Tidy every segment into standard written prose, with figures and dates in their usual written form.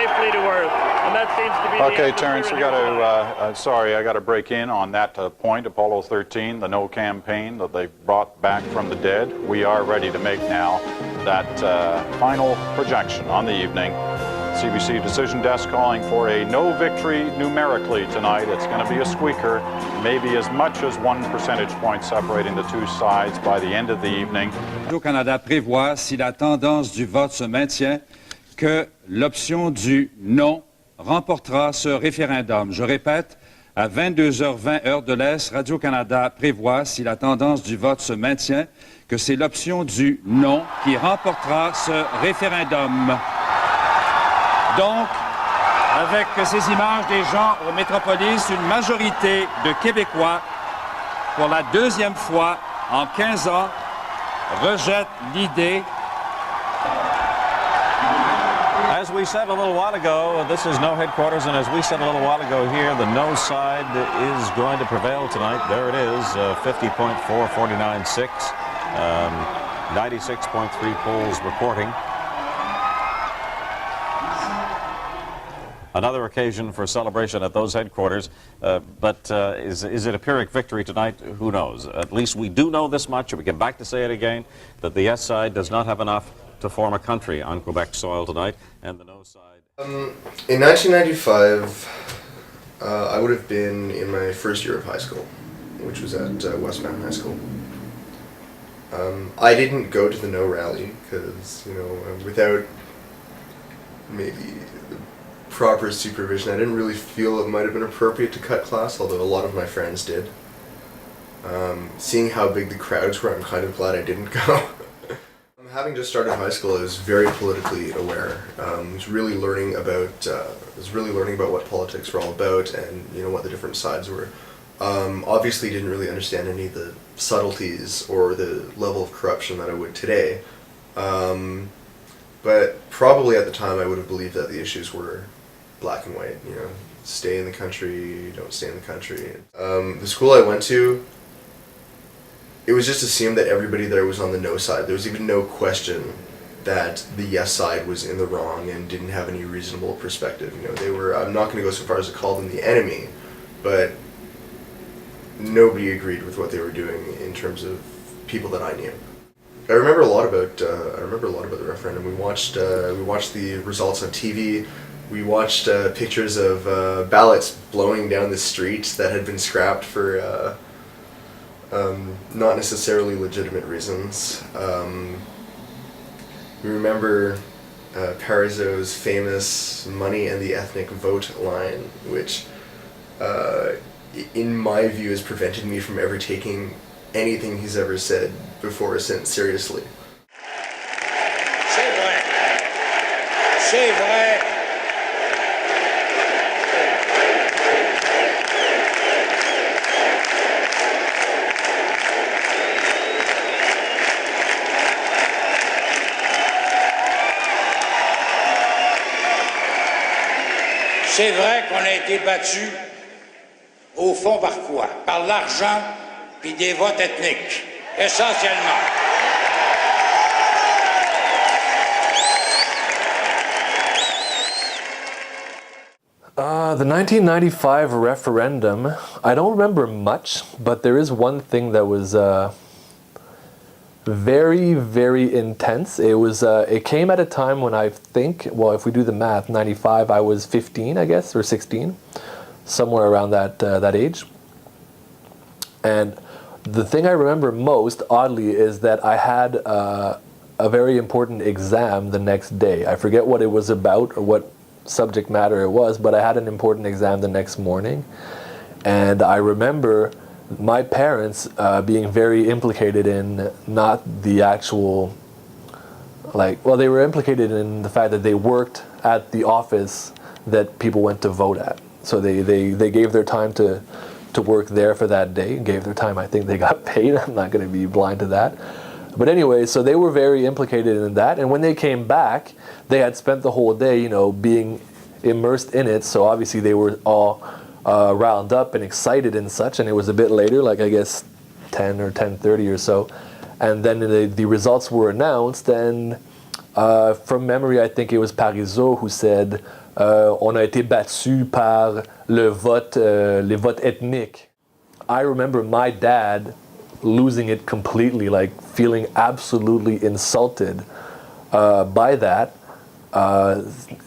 safely to Earth. And that seems to be Okay, Terrence, we got to, sorry, I got to break in on that point, Apollo 13, the no campaign that they brought back from the dead. We are ready to make now that final projection on the evening. CBC Decision Desk calling for a no victory numerically tonight. It's going to be a squeaker, maybe as much as 1 percentage point separating the two sides by the end of the evening. Radio-Canada prévoit, si la tendance du vote se maintient, que l'option du non remportera ce référendum. Je répète, à 22h20 heure de l'Est, Radio-Canada prévoit, si la tendance du vote se maintient, que c'est l'option du non qui remportera ce référendum. Donc, avec ces images des gens au Métropolis, une majorité de Québécois, pour la deuxième fois en 15 ans, rejette l'idée. As we said a little while ago, this is no headquarters, and as we said a little while ago here, the no side is going to prevail tonight. There it is, 50.4, 49.6, 96.3 polls reporting. Another occasion for celebration at those headquarters, but is it a Pyrrhic victory tonight? Who knows? At least we do know this much, and we get back to say it again, that the yes side does not have enough to form a country on Quebec soil tonight, and the no side... In 1995, I would have been in my first year of high school, which was at Westmount High School. I didn't go to the no rally, because, you know, without maybe proper supervision, I didn't really feel it might have been appropriate to cut class, although a lot of my friends did. Seeing how big the crowds were, I'm kind of glad I didn't go. Having just started high school, I was very politically aware. I was really learning about what politics were all about, and you know what the different sides were. Obviously, didn't really understand any of the subtleties or the level of corruption that I would today. But probably at the time, I would have believed that the issues were black and white. You know, stay in the country, don't stay in the country. The school I went to, it was just assumed that everybody there was on the no side. There was even no question that the yes side was in the wrong and didn't have any reasonable perspective. You know, they were, I'm not going to go so far as to call them the enemy, but nobody agreed with what they were doing in terms of people that I knew. I remember a lot about the referendum. We watched the results on TV. We watched pictures of ballots blowing down the street that had been scrapped for not necessarily legitimate reasons. We remember Parizeau's famous "money and the ethnic vote" line, which, in my view, has prevented me from ever taking anything he's ever said before or since seriously. C'est vrai. C'est vrai. C'est vrai qu'on a été battu au fond par quoi? Par l'argent puis des votes ethniques, essentiellement. The 1995 referendum, I don't remember much, but there is one thing that was very, very intense. It came at a time when I think, well, if we do the math, 95, I was 15, I guess, or 16, somewhere around that age. And the thing I remember most, oddly, is that I had a very important exam the next day. I forget what it was about or what subject matter it was, but I had an important exam the next morning. And I remember my parents being very implicated in not the actual, they were implicated in the fact that they worked at the office that people went to vote at. So they gave their time to work there for that day, gave their time. I think they got paid. I'm not going to be blind to that. But anyway, so they were very implicated in that. And when they came back, they had spent the whole day, being immersed in it. So obviously they were all riled up and excited and such. And it was a bit later, I guess 10 or 10:30 or so. And then the results were announced, and From memory, I think it was Parizeau who said, on a été battu par les votes ethniques. I remember my dad losing it completely, like feeling absolutely insulted by that,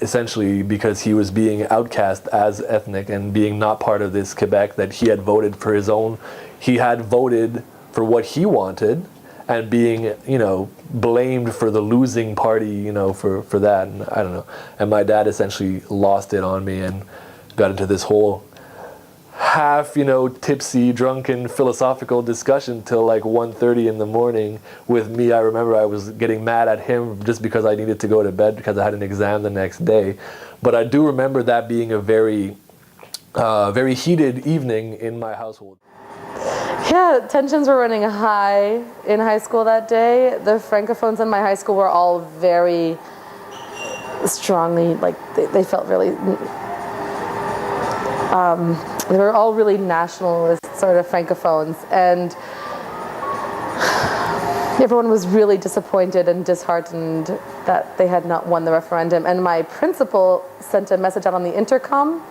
essentially because he was being outcast as ethnic and being not part of this Quebec that he had voted for his own. He had voted for what he wanted and being, blamed for the losing party, for that. And I don't know. And my dad essentially lost it on me and got into this whole half, tipsy, drunken, philosophical discussion till like 1:30 in the morning with me. I remember I was getting mad at him just because I needed to go to bed because I had an exam the next day. But I do remember that being a very, very heated evening in my household. Yeah, tensions were running high in high school that day. The Francophones in my high school were all very strongly, they felt really, they were all really nationalist sort of Francophones, and everyone was really disappointed and disheartened that they had not won the referendum. And my principal sent a message out on the intercom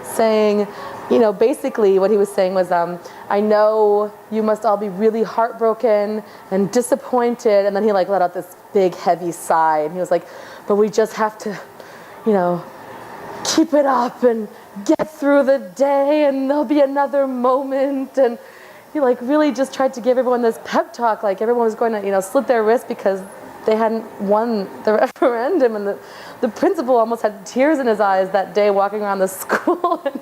saying, basically what he was saying was, I know you must all be really heartbroken and disappointed. And then he let out this big heavy sigh. And he was like, but we just have to, keep it up and get through the day and there'll be another moment. And he really just tried to give everyone this pep talk. Everyone was going to, slit their wrists because they hadn't won the referendum. And the principal almost had tears in his eyes that day walking around the school. And,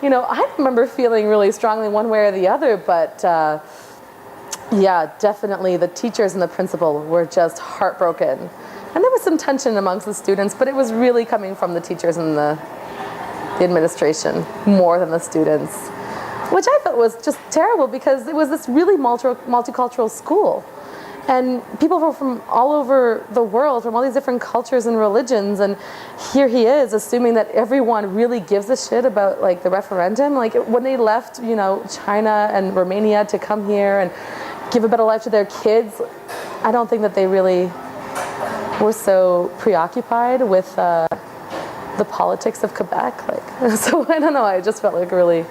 I remember feeling really strongly one way or the other, but yeah, definitely the teachers and the principal were just heartbroken. And there was some tension amongst the students, but it was really coming from the teachers and the administration more than the students, which I felt was just terrible because it was this really multicultural school. And people were from all over the world, from all these different cultures and religions, and here he is assuming that everyone really gives a shit about the referendum. When they left, China and Romania to come here and give a better life to their kids, I don't think that they really were so preoccupied with the politics of Quebec. So I don't know, I just felt really,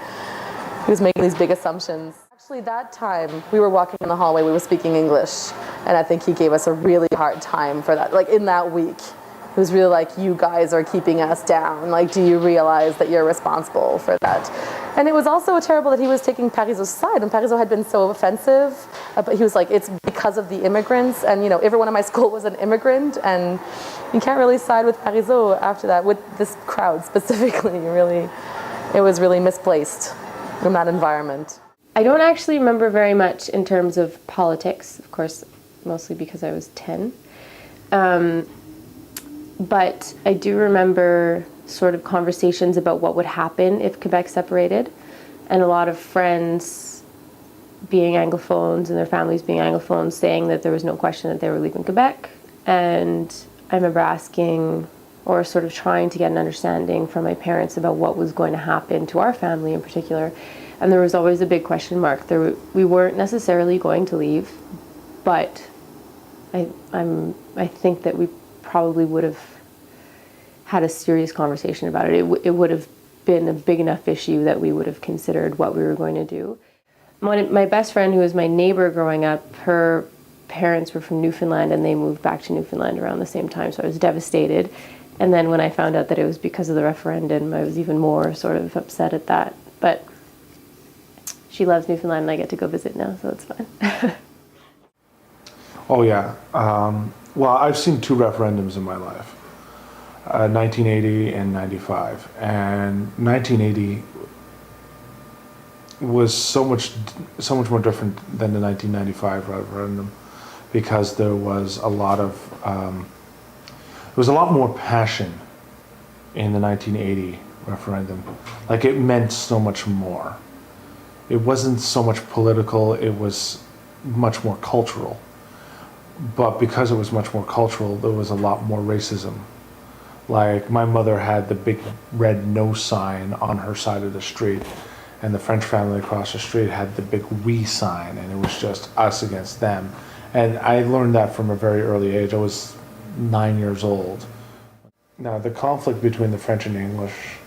he was making these big assumptions. Actually, that time, we were walking in the hallway, we were speaking English, and I think he gave us a really hard time for that. In that week, it was really you guys are keeping us down. Do you realize that you're responsible for that? And it was also terrible that he was taking Parizeau's side, and Parizeau had been so offensive, but he was it's because of the immigrants, and everyone in my school was an immigrant, and you can't really side with Parizeau after that, with this crowd specifically. It was really misplaced in that environment. I don't actually remember very much in terms of politics, of course, mostly because I was 10. But I do remember sort of conversations about what would happen if Quebec separated, and a lot of friends being Anglophones and their families being Anglophones saying that there was no question that they were leaving Quebec. And I remember asking, or sort of trying to get an understanding from my parents about what was going to happen to our family in particular. And there was always a big question mark. We weren't necessarily going to leave, but I think that we probably would have had a serious conversation about it. It would have been a big enough issue that we would have considered what we were going to do. My best friend, who was my neighbor growing up, her parents were from Newfoundland and they moved back to Newfoundland around the same time, so I was devastated. And then when I found out that it was because of the referendum, I was even more sort of upset at that. But she loves Newfoundland and I get to go visit now, so it's fine. Oh yeah. Well, I've seen two referendums in my life, 1980 and 95. And 1980 was so much more different than the 1995 referendum because there was a lot of more passion in the 1980 referendum. It meant so much more. It wasn't so much political, it was much more cultural. But because it was much more cultural, there was a lot more racism. My mother had the big red no sign on her side of the street, and the French family across the street had the big we sign, and it was just us against them. And I learned that from a very early age. I was 9 years old. Now, the conflict between the French and English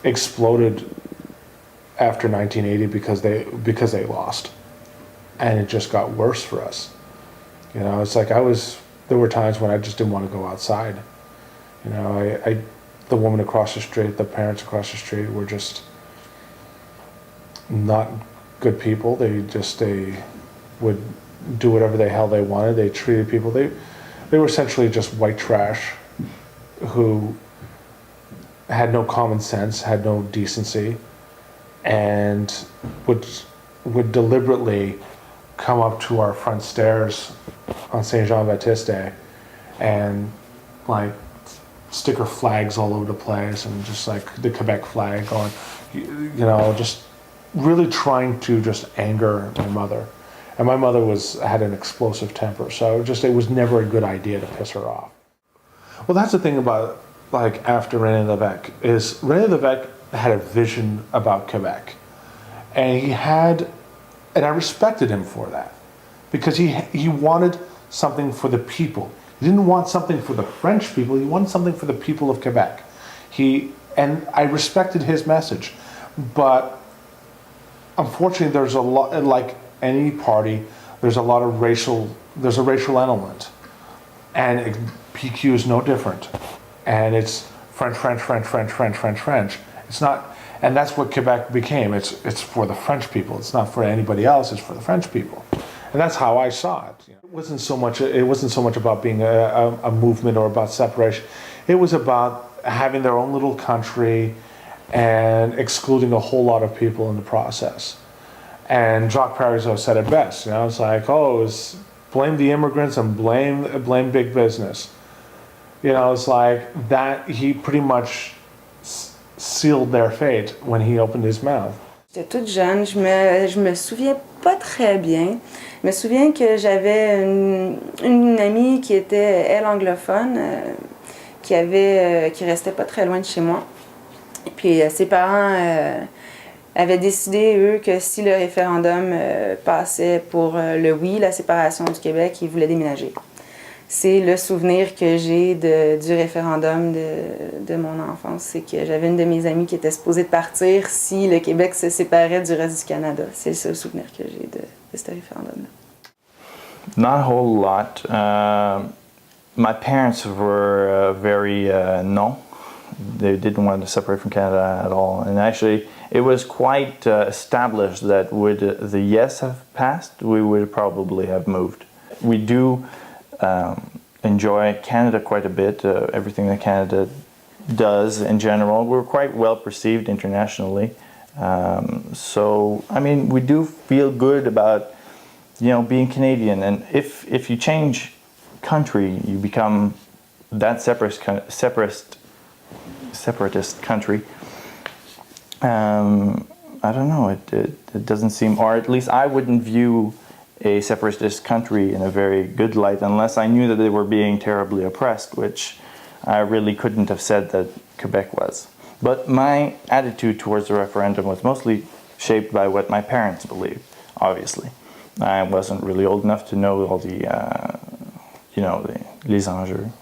exploded after 1980 because they lost, and it just got worse for us. You know, it's like there were times when I just didn't want to go outside. You know, the woman across the street, the parents across the street were just not good people. They would do whatever the hell they wanted. They treated people, they were essentially just white trash who had no common sense, had no decency, and would deliberately come up to our front stairs on Saint Jean Baptiste Day and like sticker flags all over the place, and just like the Quebec flag going, you know, just really trying to just anger my mother. And my mother had an explosive temper, so it was never a good idea to piss her off. Well, that's the thing about, like, after René Lévesque, is René Lévesque had a vision about Quebec. And I respected him for that, because he wanted something for the people. He didn't want something for the French people, he wanted something for the people of Quebec. And I respected his message. But unfortunately, there's a lot, like any party, there's a racial element. And PQ is no different. And it's French, French, French, French, French, French, French. It's not, and that's what Quebec became. It's for the French people. It's not for anybody else. It's for the French people, and that's how I saw it. It wasn't so much about being a movement or about separation. It was about having their own little country and excluding a whole lot of people in the process. And Jacques Parizeau said it best. You know, it's like, it's blame the immigrants and blame big business. You know, it's like that. He pretty much sealed their fate when he opened his mouth. J'étais toute jeune, je me souviens pas très bien. Je me souviens que j'avais une amie qui était, elle, anglophone, qui restait pas très loin de chez moi. Et puis ses parents avaient décidé, eux, que si le référendum passait pour le oui, la séparation du Québec, ils voulaient déménager. C'est le souvenir que j'ai du référendum de mon enfance. C'est que j'avais une de mes amies qui était supposée de partir si le Québec se séparait du reste du Canada. C'est le seul souvenir que j'ai de ce référendum-là. Not a whole lot. My parents were very no. They didn't want to separate from Canada at all. And actually, it was quite established that would the yes have passed, we would probably have moved. We do enjoy Canada quite a bit, everything that Canada does in general. We're quite well perceived internationally. So, I mean, we do feel good about, you know, being Canadian. And if you change country, you become that separatist country. I don't know, it doesn't seem, or at least I wouldn't view a separatist country in a very good light unless I knew that they were being terribly oppressed, which I really couldn't have said that Quebec was. But my attitude towards the referendum was mostly shaped by what my parents believed, obviously. I wasn't really old enough to know all the, les enjeux.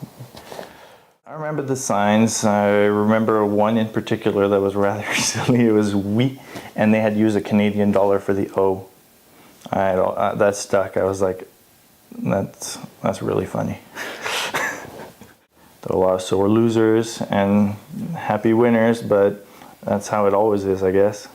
I remember the signs. I remember one in particular that was rather silly. It was oui, and they had used a Canadian dollar for the O. That stuck. I was like, that's really funny. There were a lot of sore losers and happy winners, but that's how it always is, I guess.